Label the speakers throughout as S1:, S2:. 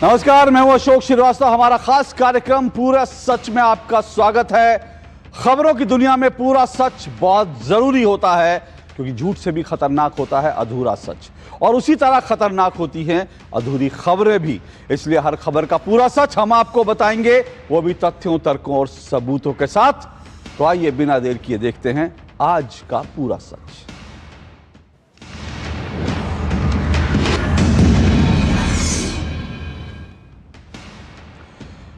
S1: नमस्कार, मैं हूं अशोक श्रीवास्तव। हमारा खास कार्यक्रम पूरा सच में आपका स्वागत है। खबरों की दुनिया में पूरा सच बहुत जरूरी होता है, क्योंकि झूठ से भी खतरनाक होता है अधूरा सच, और उसी तरह खतरनाक होती हैं अधूरी खबरें भी। इसलिए हर खबर का पूरा सच हम आपको बताएंगे, वो भी तथ्यों, तर्कों और सबूतों के साथ। तो आइए बिना देर किए देखते हैं आज का पूरा सच।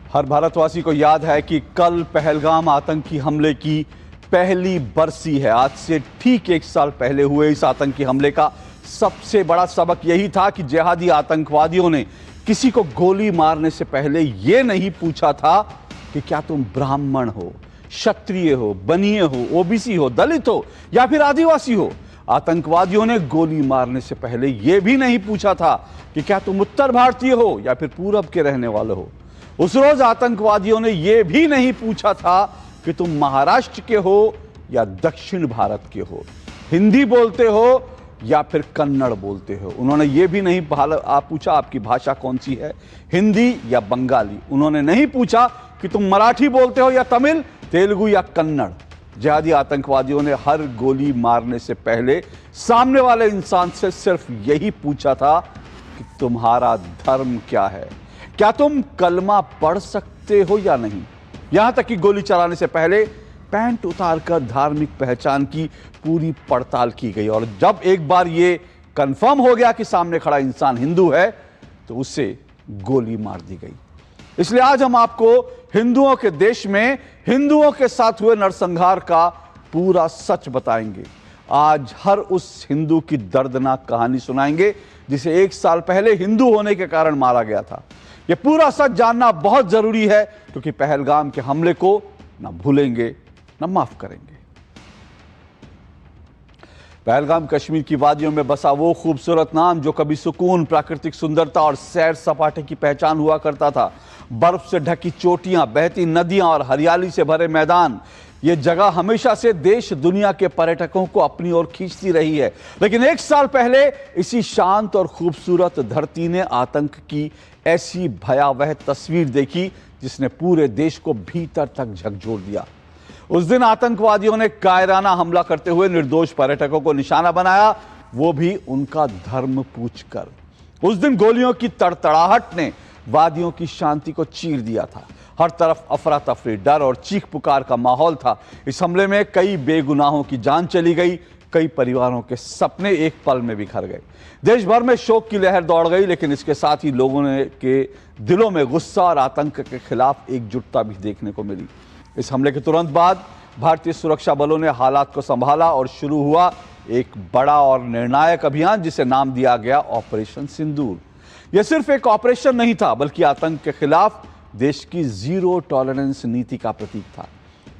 S1: हर भारतवासी को याद है कि कल पहलगाम आतंकी हमले की पहली बरसी है। आज से ठीक 1 साल पहले हुए इस आतंकी हमले का सबसे बड़ा सबक यही था कि जिहादी आतंकवादियों ने किसी को गोली मारने से पहले यह नहीं पूछा था कि क्या तुम ब्राह्मण हो, क्षत्रिय हो, बनिए हो, ओबीसी हो, दलित हो या फिर आदिवासी हो। आतंकवादियों ने गोली मारने से पहले यह भी नहीं पूछा था कि क्या तुम उत्तर भारतीय हो या फिर पूरब के रहने वाले हो। उस रोज आतंकवादियों ने यह भी नहीं पूछा था कि तुम महाराष्ट्र के हो या दक्षिण भारत के हो, हिंदी बोलते हो या फिर कन्नड़ बोलते हो। उन्होंने यह भी नहीं पूछा आपकी भाषा कौन सी है, हिंदी या बंगाली। उन्होंने नहीं पूछा कि तुम मराठी बोलते हो या तमिल, तेलुगु या कन्नड़। जिहादी आतंकवादियों ने हर गोली मारने से पहले सामने वाले इंसान से सिर्फ यही पूछा था कि तुम्हारा धर्म क्या है, क्या तुम कलमा पढ़ सकते हो या नहीं। यहां तक कि गोली चलाने से पहले पैंट उतारकर धार्मिक पहचान की पूरी पड़ताल की गई, और जब एक बार यह कंफर्म हो गया कि सामने खड़ा इंसान हिंदू है तो उसे गोली मार दी गई। इसलिए आज हम आपको हिंदुओं के देश में हिंदुओं के साथ हुए नरसंहार का पूरा सच बताएंगे। आज हर उस हिंदू की दर्दनाक कहानी सुनाएंगे जिसे 1 साल पहले हिंदू होने के कारण मारा गया था। यह पूरा सच जानना बहुत जरूरी है, क्योंकि पहलगाम के हमले को ना भूलेंगे ना माफ करेंगे। पहलगाम कश्मीर की वादियों में बसा वो खूबसूरत नाम जो कभी सुकून, प्राकृतिक सुंदरता और सैर सपाटे की पहचान हुआ करता था। बर्फ से ढकी चोटियां, बहती नदियां और हरियाली से भरे मैदान, ये जगह हमेशा से देश दुनिया के पर्यटकों को अपनी ओर खींचती रही है। लेकिन 1 साल पहले इसी शांत और खूबसूरत धरती ने आतंक की ऐसी भयावह तस्वीर देखी जिसने पूरे देश को भीतर तक झकझोर दिया। उस दिन आतंकवादियों ने कायराना हमला करते हुए निर्दोष पर्यटकों को निशाना बनाया, वो भी उनका धर्म पूछकर। उस दिन गोलियों की तड़तड़ाहट ने वादियों की शांति को चीर दिया था। हर तरफ अफरा तफरी, डर और चीख पुकार का माहौल था। इस हमले में कई बेगुनाहों की जान चली गई, कई परिवारों के सपने एक पल में बिखर गए। देश भर में शोक की लहर दौड़ गई, लेकिन इसके साथ ही लोगों के दिलों में गुस्सा और आतंक के खिलाफ एकजुटता भी देखने को मिली। इस हमले के तुरंत बाद भारतीय सुरक्षा बलों ने हालात को संभाला और शुरू हुआ एक बड़ा और निर्णायक अभियान जिसे नाम दिया गया ऑपरेशन सिंदूर। यह सिर्फ एक ऑपरेशन नहीं था, बल्कि आतंक के खिलाफ देश की जीरो टॉलरेंस नीति का प्रतीक था।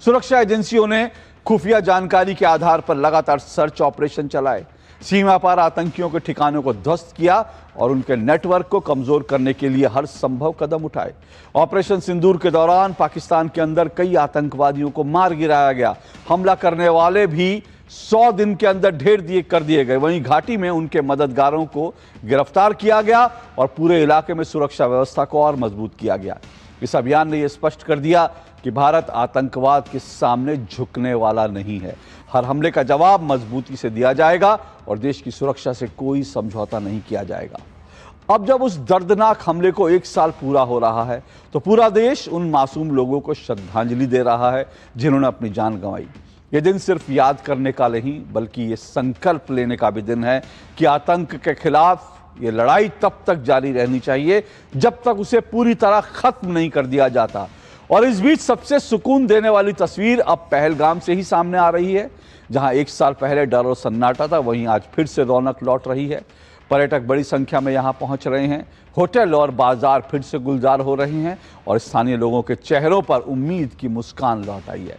S1: सुरक्षा एजेंसियों ने खुफिया जानकारी के आधार पर लगातार सर्च ऑपरेशन चलाए, सीमा पार आतंकियों के ठिकानों को ध्वस्त किया और उनके नेटवर्क को कमजोर करने के लिए हर संभव कदम उठाए। ऑपरेशन सिंदूर के दौरान पाकिस्तान के अंदर कई आतंकवादियों को मार गिराया गया। हमला करने वाले भी 100 दिन के अंदर ढेर कर दिए गए। वहीं घाटी में उनके मददगारों को गिरफ्तार किया गया और पूरे इलाके में सुरक्षा व्यवस्था को और मजबूत किया गया। इस अभियान ने यह स्पष्ट कर दिया कि भारत आतंकवाद के सामने झुकने वाला नहीं है। हर हमले का जवाब मजबूती से दिया जाएगा और देश की सुरक्षा से कोई समझौता नहीं किया जाएगा। अब जब उस दर्दनाक हमले को 1 साल पूरा हो रहा है, तो पूरा देश उन मासूम लोगों को श्रद्धांजलि दे रहा है जिन्होंने अपनी जान गंवाई। यह दिन सिर्फ याद करने का नहीं, बल्कि ये संकल्प लेने का भी दिन है कि आतंक के खिलाफ ये लड़ाई तब तक जारी रहनी चाहिए जब तक उसे पूरी तरह खत्म नहीं कर दिया जाता। और इस बीच सबसे सुकून देने वाली तस्वीर अब पहलगाम से ही सामने आ रही है। जहां 1 साल पहले डर और सन्नाटा था, वहीं आज फिर से रौनक लौट रही है। पर्यटक बड़ी संख्या में यहां पहुंच रहे हैं, होटल और बाजार फिर से गुलजार हो रहे हैं और स्थानीय लोगों के चेहरों पर उम्मीद की मुस्कान लौट आई है।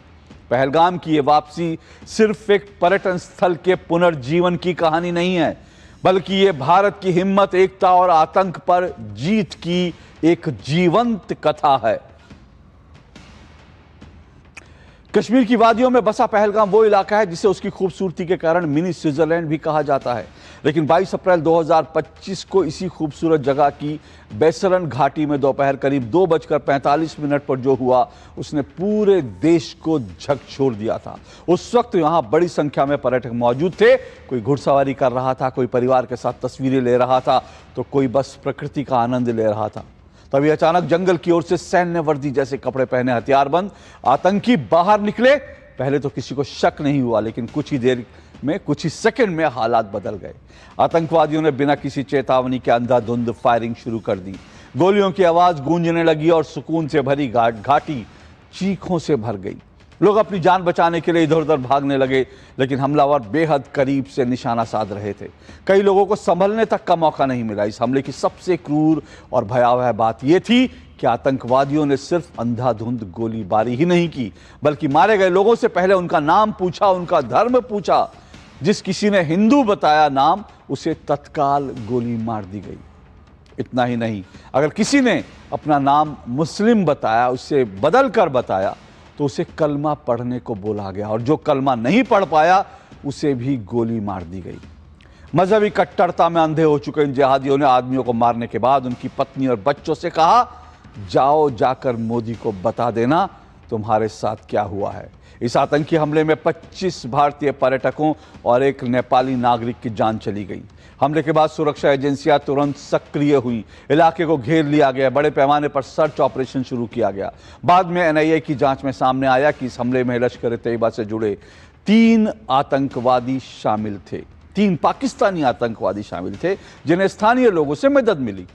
S1: पहलगाम की ये वापसी सिर्फ एक पर्यटन स्थल के पुनर्जीवन की कहानी नहीं है, बल्कि ये भारत की हिम्मत, एकता और आतंक पर जीत की एक जीवंत कथा है। कश्मीर की वादियों में बसा पहलगाम वो इलाका है जिसे उसकी खूबसूरती के कारण मिनी स्विट्जरलैंड भी कहा जाता है। लेकिन 22 अप्रैल 2025 को इसी खूबसूरत जगह की बैसरन घाटी में दोपहर करीब 2:45 पर जो हुआ उसने पूरे देश को झकझोर दिया था। उस वक्त यहां बड़ी संख्या में पर्यटक मौजूद थे। कोई घुड़सवारी कर रहा था, कोई परिवार के साथ तस्वीरें ले रहा था, तो कोई बस प्रकृति का आनंद ले रहा था। तभी अचानक जंगल की ओर से सैन्य वर्दी जैसे कपड़े पहने हथियारबंद आतंकी बाहर निकले। पहले तो किसी को शक नहीं हुआ, लेकिन कुछ ही देर में, कुछ ही सेकंड में हालात बदल गए। आतंकवादियों ने बिना किसी चेतावनी के अंधाधुंध फायरिंग शुरू कर दी। गोलियों की आवाज गूंजने लगी और सुकून से भरी घाटी चीखों से भर गई। लोग अपनी जान बचाने के लिए इधर उधर भागने लगे, लेकिन हमलावर बेहद करीब से निशाना साध रहे थे। कई लोगों को संभलने तक का मौका नहीं मिला। इस हमले की सबसे क्रूर और भयावह बात यह थी कि आतंकवादियों ने सिर्फ अंधाधुंध गोलीबारी ही नहीं की, बल्कि मारे गए लोगों से पहले उनका नाम पूछा, उनका धर्म पूछा। जिस किसी ने हिंदू बताया नाम, उसे तत्काल गोली मार दी गई। इतना ही नहीं, अगर किसी ने अपना नाम मुस्लिम बताया, उससे बदल कर बताया, तो उसे कलमा पढ़ने को बोला गया, और जो कलमा नहीं पढ़ पाया उसे भी गोली मार दी गई। मजहबी कट्टरता में अंधे हो चुके इन जिहादियों ने आदमियों को मारने के बाद उनकी पत्नी और बच्चों से कहा, जाओ जाकर मोदी को बता देना तुम्हारे साथ क्या हुआ है। इस आतंकी हमले में 25 भारतीय पर्यटकों और एक नेपाली नागरिक की जान चली गई। हमले के बाद सुरक्षा एजेंसियां तुरंत सक्रिय हुई, इलाके को घेर लिया गया, बड़े पैमाने पर सर्च ऑपरेशन शुरू किया गया। बाद में एनआईए की जांच में सामने आया कि इस हमले में लश्कर तैयबा से जुड़े 3 आतंकवादी शामिल थे। 3 पाकिस्तानी आतंकवादी शामिल थे, जिन्हें स्थानीय लोगों से मदद मिली।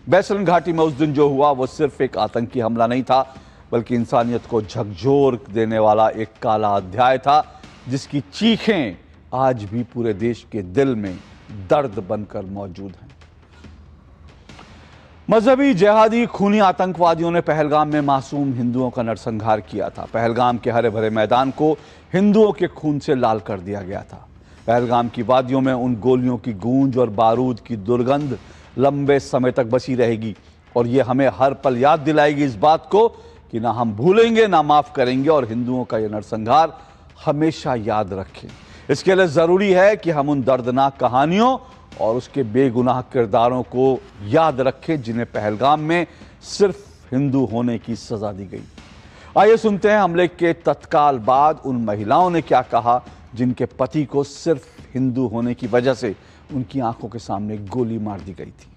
S1: बैसरन घाटी में उस दिन जो हुआ वो सिर्फ एक आतंकी हमला नहीं था, बल्कि इंसानियत को झकझोर देने वाला एक काला अध्याय था, जिसकी चीखें आज भी पूरे देश के दिल में दर्द बनकर मौजूद हैं। मजहबी जिहादी खूनी आतंकवादियों ने पहलगाम में मासूम हिंदुओं का नरसंहार किया था। पहलगाम के हरे भरे मैदान को हिंदुओं के खून से लाल कर दिया गया था। पहलगाम की वादियों में उन गोलियों की गूंज और बारूद की दुर्गंध लंबे समय तक बसी रहेगी, और ये हमें हर पल याद दिलाएगी इस बात को कि ना हम भूलेंगे ना माफ करेंगे, और हिंदुओं का यह नरसंहार हमेशा याद रखें। इसके लिए जरूरी है कि हम उन दर्दनाक कहानियों और उसके बेगुनाह किरदारों को याद रखें, जिन्हें पहलगाम में सिर्फ हिंदू होने की सजा दी गई। आइए सुनते हैं हमले के तत्काल बाद उन महिलाओं ने क्या कहा, जिनके पति को सिर्फ हिंदू होने की वजह से उनकी आंखों के सामने गोली मार दी गई थी।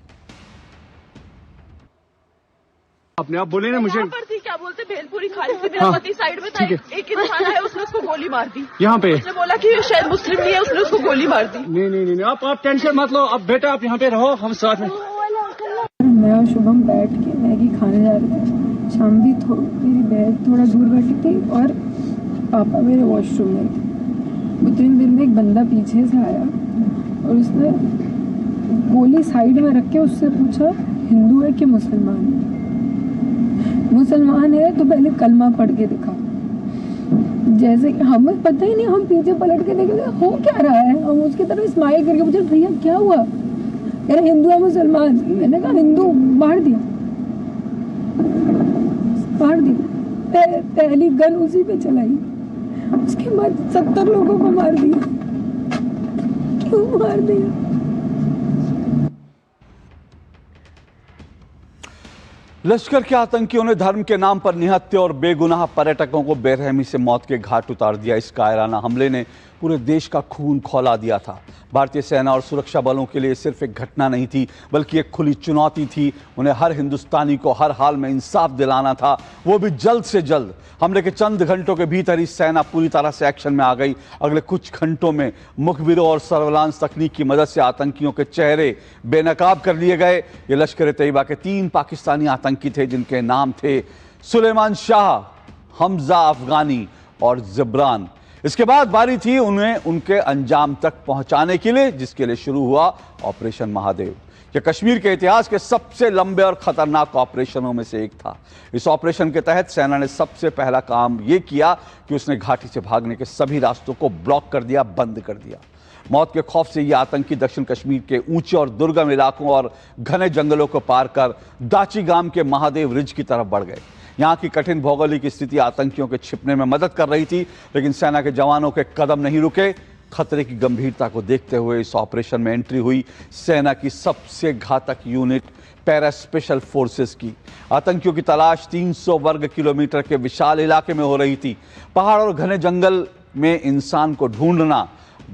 S2: अपने आप बोले ना मुझे
S3: पर थी, क्या बोलते भेलपुरी खाली से मेरा पति साइड में था, एक इंसान है उसने उसको गोली मार दी।
S2: यहाँ पे
S3: उसने बोला कि शायद मुस्लिम नहीं है, उसने उसको गोली मार दी।
S2: नहीं आप टेंशन मत लो। अब बेटा आप यहाँ पे रहो, हम साथ में।
S4: मैं और शुभम बैठ के मैगी खाने जा रहे थे। शाम भी मेरी बहन थोड़ा दूर बैठी थी और पापा मेरे वॉशरूम में थे। उतनी देर में एक बंदा पीछे से आया और उसने गोली साइड में रख के उससे पूछा, हिंदू है कि मुसलमान है? मुसलमान है तो पहले कलमा पढ़ के दिखा। जैसे कि हमें पता ही नहीं, हम पीछे पलट के देखे हो क्या रहा है। हम उसकी तरफ स्माइल करके पूछे, भैया क्या हुआ? कह रहे हिंदू है मुसलमान। मैंने कहा हिंदू, मार दिया। पहली गन उसी पे चलाई, उसके बाद 70 लोगों को मार दिया। क्यों मार दिया?
S1: लश्कर के आतंकियों ने धर्म के नाम पर निहत्थे और बेगुनाह पर्यटकों को बेरहमी से मौत के घाट उतार दिया। इस कायराना हमले ने पूरे देश का खून खौला दिया था। भारतीय सेना और सुरक्षा बलों के लिए सिर्फ एक घटना नहीं थी, बल्कि एक खुली चुनौती थी। उन्हें हर हिंदुस्तानी को हर हाल में इंसाफ दिलाना था, वो भी जल्द से जल्द। हमले के चंद घंटों के भीतर ही सेना पूरी तरह से एक्शन में आ गई। अगले कुछ घंटों में मुखबिरों और सर्विलांस तकनीक की मदद से आतंकियों के चेहरे बेनकाब कर लिए गए। ये लश्कर तैयबा के 3 पाकिस्तानी आतंकी थे, जिनके नाम थे सुलेमान शाह, हमजा अफगानी और जिब्रान। इसके बाद बारी थी उन्हें उनके अंजाम तक पहुंचाने के लिए, जिसके लिए शुरू हुआ ऑपरेशन महादेव। यह कश्मीर के इतिहास के सबसे लंबे और खतरनाक ऑपरेशनों में से एक था। इस ऑपरेशन के तहत सेना ने सबसे पहला काम यह किया कि उसने घाटी से भागने के सभी रास्तों को ब्लॉक कर दिया, बंद कर दिया। मौत के खौफ से ये आतंकी दक्षिण कश्मीर के ऊंचे और दुर्गम इलाकों और घने जंगलों को पार कर दाची गांव के महादेव रिज की तरफ बढ़ गए। यहाँ की कठिन भौगोलिक स्थिति आतंकियों के छिपने में मदद कर रही थी, लेकिन सेना के जवानों के कदम नहीं रुके। खतरे की गंभीरता को देखते हुए इस ऑपरेशन में एंट्री हुई सेना की सबसे घातक यूनिट पैरा स्पेशल फोर्सेस की। आतंकियों की तलाश 300 वर्ग किलोमीटर के विशाल इलाके में हो रही थी। पहाड़ और घने जंगल में इंसान को ढूंढना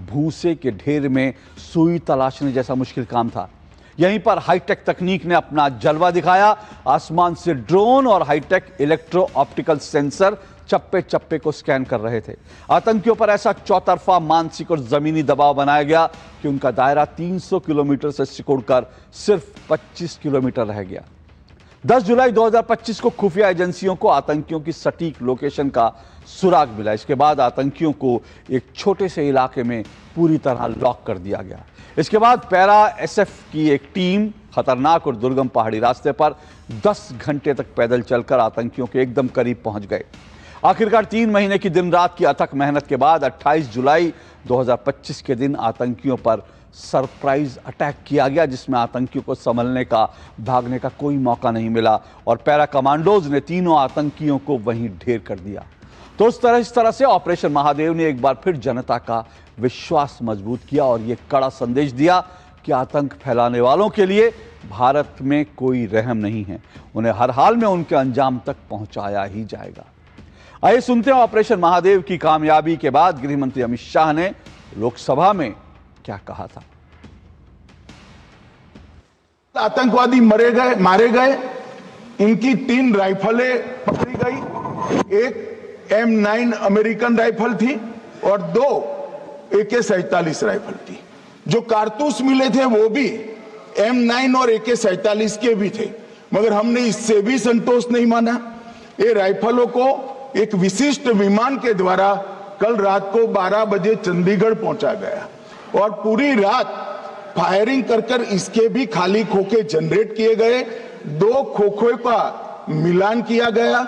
S1: भूसे के ढेर में सुई तलाशने जैसा मुश्किल काम था। यहीं पर हाईटेक तकनीक ने अपना जलवा दिखाया। आसमान से ड्रोन और हाईटेक इलेक्ट्रो ऑप्टिकल सेंसर चप्पे चप्पे को स्कैन कर रहे थे। आतंकियों पर ऐसा चौतरफा मानसिक और जमीनी दबाव बनाया गया कि उनका दायरा 300 किलोमीटर से सिकुड़कर सिर्फ 25 किलोमीटर रह गया। 10 जुलाई 2025 को खुफिया एजेंसियों को आतंकियों की सटीक लोकेशन का सुराग मिला। इसके बाद आतंकियों को एक छोटे से इलाके में पूरी तरह लॉक कर दिया गया। इसके बाद पैरा एसएफ की एक टीम खतरनाक और दुर्गम पहाड़ी रास्ते पर 10 घंटे तक पैदल चलकर आतंकियों के एकदम करीब पहुंच गए। आखिरकार 3 महीने की दिन रात की अथक मेहनत के बाद 28 जुलाई 2025 के दिन आतंकियों पर सरप्राइज अटैक किया गया, जिसमें आतंकियों को संभलने का, भागने का कोई मौका नहीं मिला और पैरा कमांडोज ने तीनों आतंकियों को वहीं ढेर कर दिया। तो इस तरह से ऑपरेशन महादेव ने एक बार फिर जनता का विश्वास मजबूत किया और यह कड़ा संदेश दिया कि आतंक फैलाने वालों के लिए भारत में कोई रहम नहीं है। उन्हें हर हाल में उनके अंजाम तक पहुंचाया ही जाएगा। आइए सुनते हैं ऑपरेशन महादेव की कामयाबी के बाद गृह मंत्री अमित शाह ने लोकसभा में क्या कहा था।
S5: आतंकवादी मारे गए। इनकी 3 राइफलें पकड़ी गई। एक M9 अमेरिकन राइफल थी और 2 AK-47 राइफल थी। जो कारतूस मिले थे वो भी M9 और AK-47 के भी थे, मगर हमने इससे भी संतोष नहीं माना। ये राइफलों को एक विशिष्ट विमान के द्वारा कल रात को 12 बजे चंडीगढ़ पहुंचा गया और पूरी रात फायरिंग कर इसके भी खाली खोखे जनरेट किए गए। 2 खोखों का मिलान किया गया,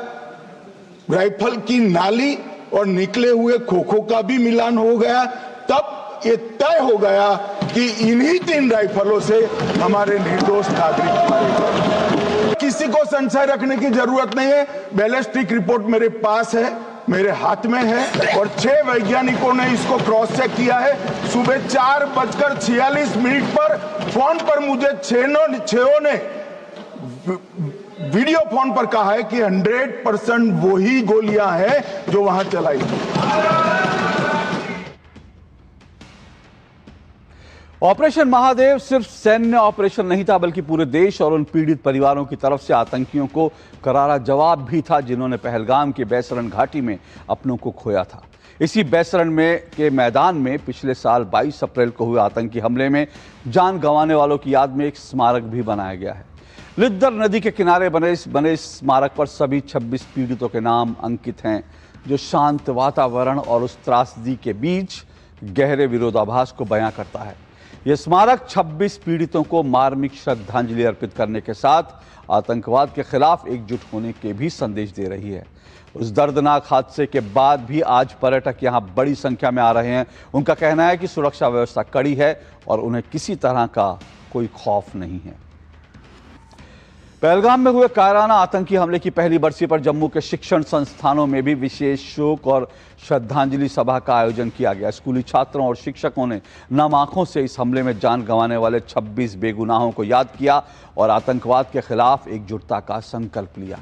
S5: राइफल की नाली और निकले हुए खोखों का भी मिलान हो गया। तब ये तय हो गया कि इन्हीं 3 राइफलों से हमारे निर्दोष नागरिक मारे गए। किसी को संशय रखने की जरूरत नहीं है। बैलिस्टिक रिपोर्ट मेरे पास है, मेरे हाथ में है और 6 वैज्ञानिकों ने इसको क्रॉस चेक किया है। सुबह 4:46 पर फोन पर मुझे 6 ने वीडियो फोन पर कहा है कि 100% वही गोलियां हैं जो वहां चलाई।
S1: ऑपरेशन महादेव सिर्फ सैन्य ऑपरेशन नहीं था, बल्कि पूरे देश और उन पीड़ित परिवारों की तरफ से आतंकियों को करारा जवाब भी था, जिन्होंने पहलगाम के बैसरण घाटी में अपनों को खोया था। इसी बैसरण के मैदान में पिछले साल 22 अप्रैल को हुए आतंकी हमले में जान गंवाने वालों की याद में एक स्मारक भी बनाया गया है। लिद्दर नदी के किनारे बने इस स्मारक पर सभी 26 पीड़ितों के नाम अंकित हैं, जो शांत वातावरण और उस त्रासदी के बीच गहरे विरोधाभास को बयां करता है। यह स्मारक 26 पीड़ितों को मार्मिक श्रद्धांजलि अर्पित करने के साथ आतंकवाद के खिलाफ एकजुट होने के भी संदेश दे रही है। उस दर्दनाक हादसे के बाद भी आज पर्यटक यहां बड़ी संख्या में आ रहे हैं। उनका कहना है कि सुरक्षा व्यवस्था कड़ी है और उन्हें किसी तरह का कोई खौफ नहीं है। पहलगाम में हुए कायराना आतंकी हमले की पहली बरसी पर जम्मू के शिक्षण संस्थानों में भी विशेष शोक और श्रद्धांजलि सभा का आयोजन किया गया। स्कूली छात्रों और शिक्षकों ने नम आंखों से इस हमले में जान गंवाने वाले 26 बेगुनाहों को याद किया और आतंकवाद के खिलाफ एकजुटता का संकल्प लिया।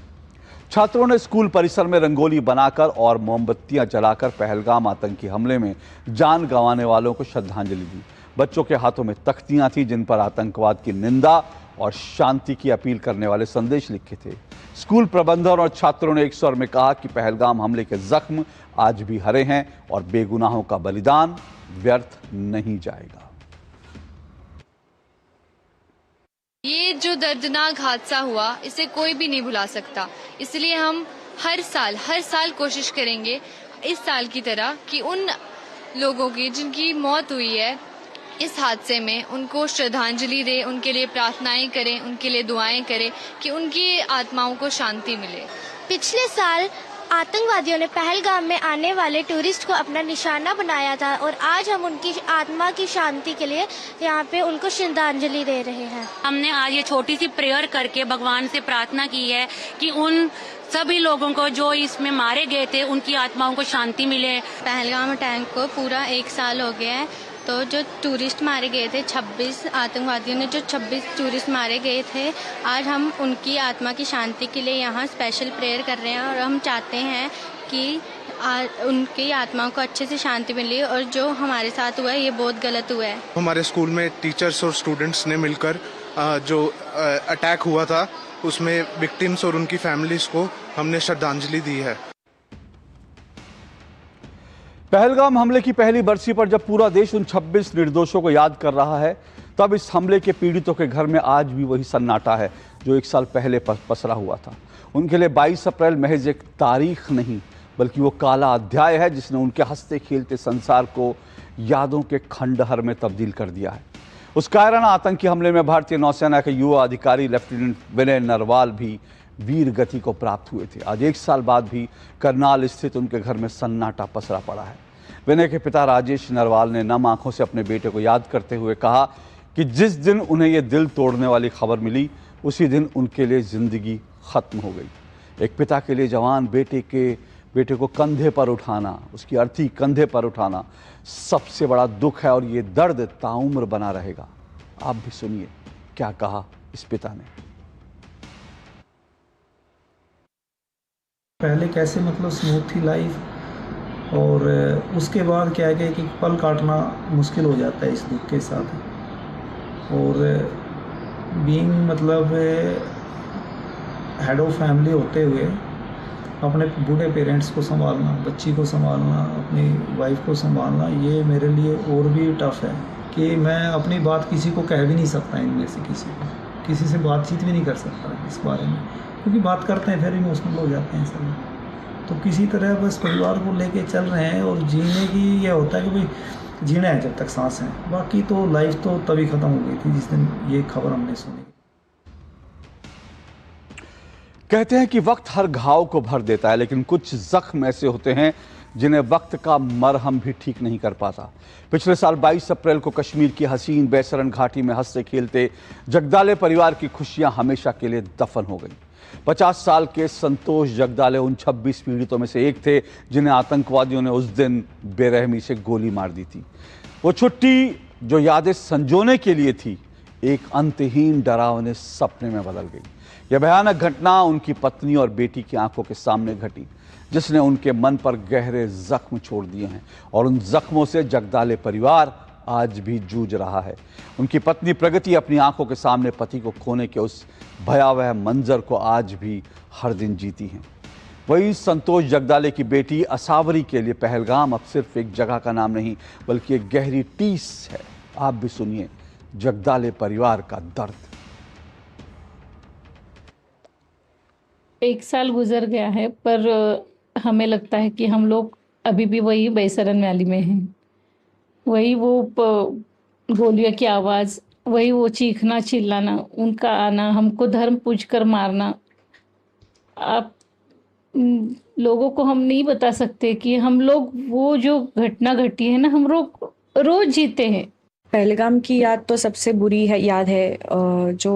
S1: छात्रों ने स्कूल परिसर में रंगोली बनाकर और मोमबत्तियां जलाकर पहलगाम आतंकी हमले में जान गंवाने वालों को श्रद्धांजलि दी। बच्चों के हाथों में तख्तियां थीं, जिन पर आतंकवाद की निंदा और शांति की अपील करने वाले संदेश लिखे थे। स्कूल प्रबंधन और छात्रों ने एक स्वर में कहा कि पहलगाम हमले के जख्म आज भी हरे हैं और बेगुनाहों का बलिदान व्यर्थ नहीं जाएगा।
S6: ये जो दर्दनाक हादसा हुआ, इसे कोई भी नहीं भुला सकता। इसलिए हम हर साल कोशिश करेंगे इस साल की तरह कि उन लोगों की जिनकी मौत हुई है इस हादसे में, उनको श्रद्धांजलि दें, उनके लिए प्रार्थनाएं करें, उनके लिए दुआएं करें कि उनकी आत्माओं को शांति मिले।
S7: पिछले साल आतंकवादियों ने पहलगाम में आने वाले टूरिस्ट को अपना निशाना बनाया था और आज हम उनकी आत्मा की शांति के लिए यहाँ पे उनको श्रद्धांजलि दे रहे हैं।
S8: हमने आज ये छोटी सी प्रेयर करके भगवान से प्रार्थना की है कि उन सभी लोगों को जो इसमें मारे गए थे उनकी आत्माओं को शांति मिले।
S7: पहलगाम अटैक को पूरा 1 साल हो गया है। तो जो टूरिस्ट मारे गए थे, 26 आतंकवादियों ने जो 26 टूरिस्ट मारे गए थे, आज हम उनकी आत्मा की शांति के लिए यहाँ स्पेशल प्रेयर कर रहे हैं और हम चाहते हैं कि उनकी आत्माओं को अच्छे से शांति मिले और जो हमारे साथ हुआ है ये बहुत गलत हुआ है।
S9: हमारे स्कूल में टीचर्स और स्टूडेंट्स ने मिलकर जो अटैक हुआ था उसमें विक्टिम्स और उनकी फैमिलीज को हमने श्रद्धांजलि दी है।
S1: पहलगाम हमले की पहली बरसी पर जब पूरा देश उन 26 निर्दोषों को याद कर रहा है, तब इस हमले के पीड़ितों के घर में आज भी वही सन्नाटा है जो 1 साल पहले पसरा हुआ था। उनके लिए 22 अप्रैल महज एक तारीख नहीं बल्कि वो काला अध्याय है जिसने उनके हंसते खेलते संसार को यादों के खंडहर में तब्दील कर दिया है। उस कायराना आतंकी हमले में भारतीय नौसेना के युवा अधिकारी लेफ्टिनेंट विनय नरवाल भी वीर गति को प्राप्त हुए थे। आज 1 साल बाद भी करनाल स्थित उनके घर में सन्नाटा पसरा पड़ा है। विनय के पिता राजेश नरवाल ने नम आंखों से अपने बेटे को याद करते हुए कहा कि जिस दिन उन्हें यह दिल तोड़ने वाली खबर मिली उसी दिन उनके लिए जिंदगी खत्म हो गई। एक पिता के लिए जवान बेटे को कंधे पर उठाना, उसकी अर्थी कंधे पर उठाना सबसे बड़ा दुख है और ये दर्द ताउम्र बना रहेगा। आप भी सुनिए क्या कहा इस पिता ने।
S10: पहले कैसे मतलब स्मूथ थी लाइफ और उसके बाद क्या है कि पल काटना मुश्किल हो जाता है इस दुख के साथ। और बीइंग मतलब हेड ऑफ फैमिली होते हुए अपने बूढ़े पेरेंट्स को संभालना, बच्ची को संभालना, अपनी वाइफ को संभालना, ये मेरे लिए और भी टफ है कि मैं अपनी बात किसी को कह भी नहीं सकता। इनमें से किसी से बातचीत भी नहीं कर सकता इस बारे में, क्योंकि बात करते हैं फिर इमोशनल हो जाते हैं सभी। तो किसी तरह बस परिवार को लेके चल रहे हैं और जीने की ये होता है कि भाई जीना है जब तक सांस है, बाकी तो लाइफ तो तभी ख़त्म हो गई थी जिस दिन ये खबर हमने सुनी।
S1: कहते हैं कि वक्त हर घाव को भर देता है, लेकिन कुछ जख्म ऐसे होते हैं जिन्हें वक्त का मरहम भी ठीक नहीं कर पाता। पिछले साल 22 अप्रैल को कश्मीर की हसीन बैसरन घाटी में हंसते खेलते जगदाले परिवार की खुशियां हमेशा के लिए दफन हो गई। 50 साल के संतोष जगदाले उन 26 पीड़ितों में से एक थे जिन्हें आतंकवादियों ने उस दिन बेरहमी से गोली मार दी थी। वो छुट्टी जो यादें संजोने के लिए थी, एक अंतहीन डरावने सपने में बदल गई। यह भयानक घटना उनकी पत्नी और बेटी की आंखों के सामने घटी, जिसने उनके मन पर गहरे जख्म छोड़ दिए हैं और उन जख्मों से जगदाले परिवार आज भी जूझ रहा है। उनकी पत्नी प्रगति अपनी आंखों के सामने पति को खोने के उस भयावह मंजर को आज भी हर दिन जीती हैं। वही संतोष जगदाले की बेटी असावरी के लिए पहलगाम अब सिर्फ एक जगह का नाम नहीं बल्कि एक गहरी टीस है। आप भी सुनिए जगदाले परिवार का दर्द।
S11: 1 साल गुजर गया है पर हमें लगता है कि हम लोग अभी भी वही बैसरन वैली में हैं। वही वो गोलियों की आवाज़, वही वो चीखना चिल्लाना, उनका आना, हमको धर्म पूछ कर मारना। आप लोगों को हम नहीं बता सकते कि हम लोग वो जो घटना घटी है ना, हम लोग रोज जीते हैं।
S12: पहलगाम की याद तो सबसे बुरी है, याद है जो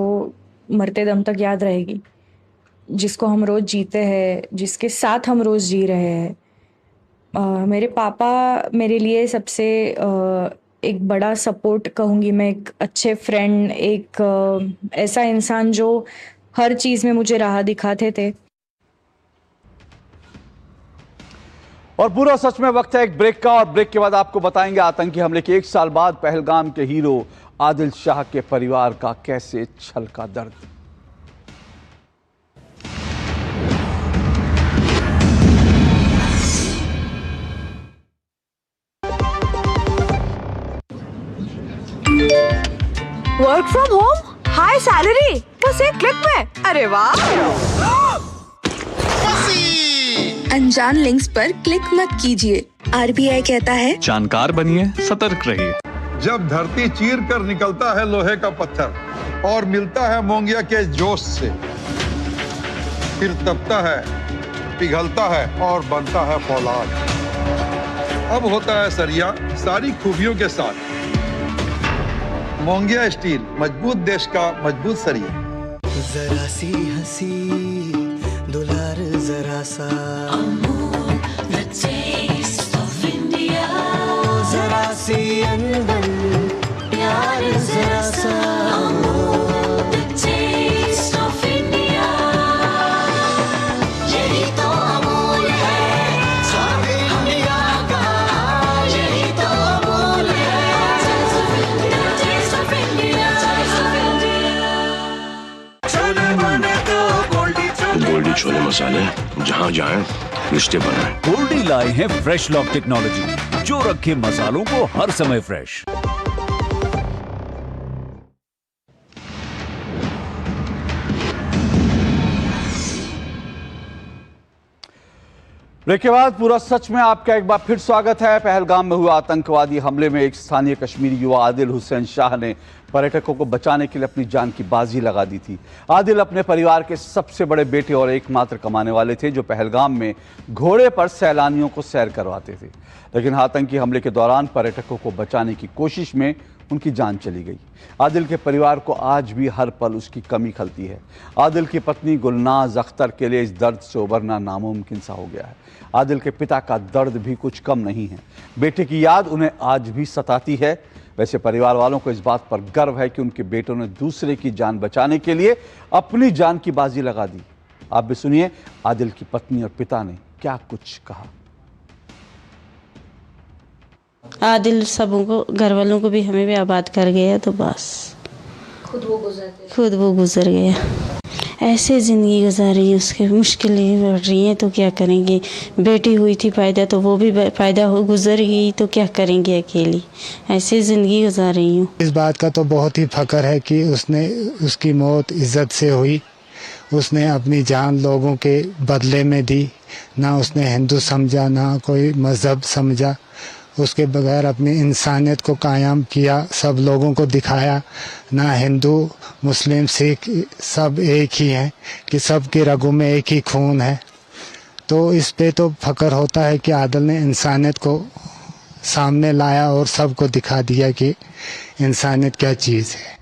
S12: मरते दम तक याद रहेगी, जिसको हम रोज़ जीते हैं, जिसके साथ हम रोज़ जी रहे हैं। मेरे पापा मेरे लिए सबसे एक बड़ा सपोर्ट कहूँगी मैं, एक अच्छे फ्रेंड, एक ऐसा इंसान जो हर चीज़ में मुझे राह दिखाते थे।
S1: और पूरा सच में वक्त है एक ब्रेक का, और ब्रेक के बाद आपको बताएंगे आतंकी हमले के 1 साल बाद पहलगाम के हीरो आदिल शाह के परिवार का कैसे छलका दर्द।
S13: Work from home, high salary, बस एक क्लिक में। अरे वाह!
S14: अनजान लिंक्स पर क्लिक मत कीजिए। RBI कहता है
S15: जानकार बनिए, सतर्क रहिए।
S16: जब धरती चीर कर निकलता है लोहे का पत्थर और मिलता है मोंगिया के जोश से, फिर तपता है, पिघलता है और बनता है फौलाद। अब होता है सरिया सारी खूबियों के साथ। मोंगिया स्टील, मजबूत देश का मजबूत सरिया।
S17: जरा सी हंसी दुलार जरा सा जरा सी अनबन प्यार जरा सा यही तो अमूल है स्वाद इंडिया का, यही तो अमूल है टेस्ट ऑफ इंडिया। छोले बने तो
S18: गोल्डी छोले मसाले, जहाँ जाएं रिश्ते बनाएं।
S19: गोल्डी लाए हैं फ्रेश लॉक टेक्नोलॉजी, जो रखे मसालों को हर समय फ्रेश।
S1: ब्रेक के बाद पूरा सच में आपका एक बार फिर स्वागत है। पहलगाम में हुआ आतंकवादी हमले में एक स्थानीय कश्मीरी युवा आदिल हुसैन शाह ने पर्यटकों को बचाने के लिए अपनी जान की बाजी लगा दी थी। आदिल अपने परिवार के सबसे बड़े बेटे और एकमात्र कमाने वाले थे, जो पहलगाम में घोड़े पर सैलानियों को सैर करवाते थे। लेकिन आतंकी हमले के दौरान पर्यटकों को बचाने की कोशिश में उनकी जान चली गई। आदिल के परिवार को आज भी हर पल उसकी कमी खलती है। आदिल की पत्नी गुलनाज अख्तर के लिए इस दर्द से उबरना नामुमकिन सा हो गया है। आदिल के पिता का दर्द भी कुछ कम नहीं है। बेटे की याद उन्हें आज भी सताती है। वैसे परिवार वालों को इस बात पर गर्व है कि उनके बेटों ने दूसरे की जान बचाने के लिए अपनी जान की बाजी लगा दी। आप भी सुनिए आदिल की पत्नी और पिता ने क्या कुछ कहा।
S20: आदिल सबों को, घर वालों को भी, हमें भी आबाद कर गया, तो बस खुद वो गुजर गया। ऐसे ज़िंदगी गुजारी, उसके मुश्किलें बढ़ रही हैं तो क्या करेंगे। बेटी हुई थी पैदा, तो वो भी पैदा हो गुजर गई, तो क्या करेंगे अकेली। ऐसे ज़िंदगी गुजार रही हूँ।
S21: इस बात का तो बहुत ही फ़ख्र है कि उसकी मौत इज़्ज़त से हुई। उसने अपनी जान लोगों के बदले में दी। ना उसने हिंदू समझा, ना कोई मज़हब समझा। उसके बगैर अपनी इंसानियत को कायम किया, सब लोगों को दिखाया। ना हिंदू मुस्लिम सिख सब एक ही हैं, कि सब की रगों में एक ही खून है। तो इस पे तो फ़ख्र होता है कि आदिल ने इंसानियत को सामने लाया और सबको दिखा दिया कि इंसानियत क्या चीज़ है।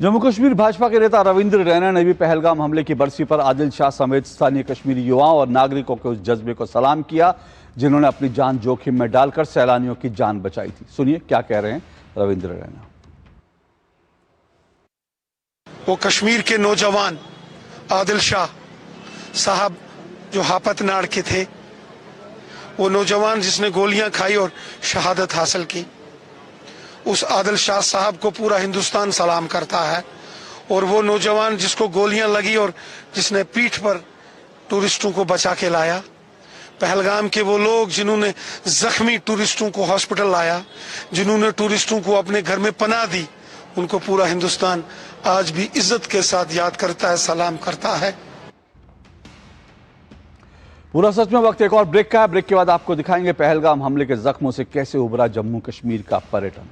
S1: जम्मू कश्मीर भाजपा के नेता रविंद्र रैना ने भी पहलगाम हमले की बरसी पर आदिल शाह समेत स्थानीय कश्मीरी युवाओं और नागरिकों के उस जज्बे को सलाम किया जिन्होंने अपनी जान जोखिम में डालकर सैलानियों की जान बचाई थी। सुनिए क्या कह रहे हैं रविंद्र रैना।
S22: वो कश्मीर के नौजवान आदिल शाह साहब जो हापतनाड़ के थे, वो नौजवान जिसने गोलियां खाई और शहादत हासिल की, उस आदिल शाह साहब को पूरा हिंदुस्तान सलाम करता है। और वो नौजवान जिसको गोलियां लगी और जिसने पीठ पर टूरिस्टों को बचा के लाया, पहलगाम के वो लोग जिन्होंने जख्मी टूरिस्टों को हॉस्पिटल लाया, जिन्होंने टूरिस्टों को अपने घर में पनाह दी, उनको पूरा हिंदुस्तान आज भी इज्जत के साथ याद करता है, सलाम करता है।
S1: पूरा सच में वक्त एक और ब्रेक का है। ब्रेक के बाद आपको दिखाएंगे पहलगाम हमले के जख्मों से कैसे उभरा जम्मू कश्मीर का पर्यटन।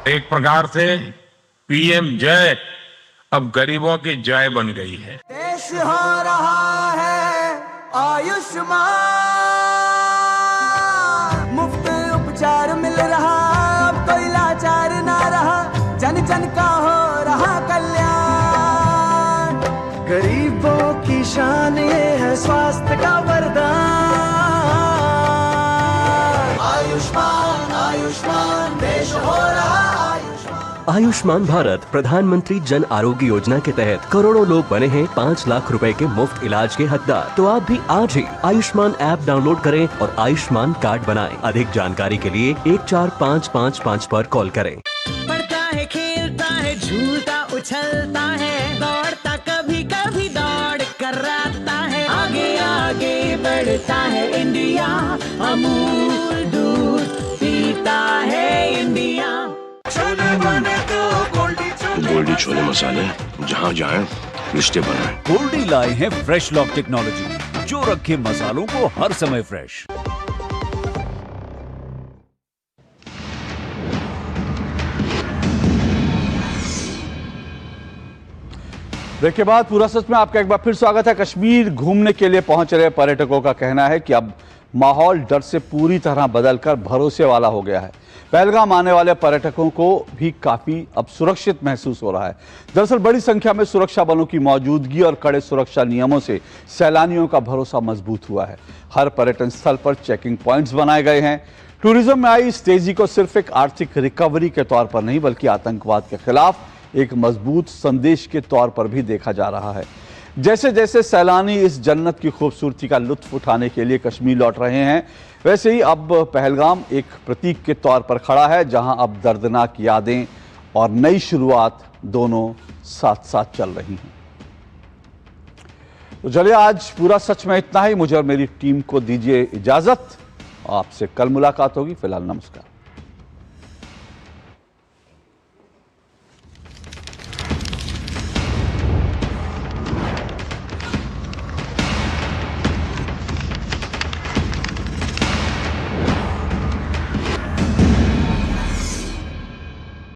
S23: एक प्रकार से पीएम जय अब गरीबों की जय बन गई है।
S17: देश हो रहा है आयुष्मान, मुफ्त उपचार मिल रहा, अब कोई लाचार ना रहा, जन जन का हो रहा कल्याण। गरीबों की शान ये है स्वास्थ्य का वरदान। आयुष्मान आयुष्मान देश हो रहा।
S24: आयुष्मान भारत प्रधानमंत्री जन आरोग्य योजना के तहत करोड़ों लोग बने हैं 5 लाख रुपए के मुफ्त इलाज के हकदार। तो आप भी आज ही आयुष्मान ऐप डाउनलोड करें और आयुष्मान कार्ड बनाएं। अधिक जानकारी के लिए 14555 पर कॉल करें।
S17: पढ़ता है, खेलता है, झूलता उछलता है, दौड़ता कभी कभी दौड़ कराता है, आगे आगे बढ़ता है इंडिया, अमूल दूध पीता है इंडिया।
S18: गोल्डी छोले मसाले, जहाँ जाएं रिश्ते बनाएं।
S19: गोल्डी लाए हैं फ्रेश लॉक टेक्नोलॉजी, जो रखे मसालों को हर समय फ्रेश।
S1: ब्रेक के बाद पूरा सच में आपका एक बार फिर स्वागत है। कश्मीर घूमने के लिए पहुंच रहे पर्यटकों का कहना है कि अब माहौल डर से पूरी तरह बदलकर भरोसे वाला हो गया है। पहलगाम आने वाले पर्यटकों को भी काफी अब सुरक्षित महसूस हो रहा है। दरअसल बड़ी संख्या में सुरक्षा बलों की मौजूदगी और कड़े सुरक्षा नियमों से सैलानियों का भरोसा मजबूत हुआ है। हर पर्यटन स्थल पर चेकिंग पॉइंट्स बनाए गए हैं। टूरिज्म में आई इस तेजी को सिर्फ एक आर्थिक रिकवरी के तौर पर नहीं बल्कि आतंकवाद के खिलाफ एक मजबूत संदेश के तौर पर भी देखा जा रहा है। जैसे जैसे सैलानी इस जन्नत की खूबसूरती का लुत्फ उठाने के लिए कश्मीर लौट रहे हैं, वैसे ही अब पहलगाम एक प्रतीक के तौर पर खड़ा है, जहां अब दर्दनाक यादें और नई शुरुआत दोनों साथ साथ चल रही हैं। तो चलिए, आज पूरा सच में इतना ही। मुझे और मेरी टीम को दीजिए इजाजत। आपसे कल मुलाकात होगी। फिलहाल नमस्कार।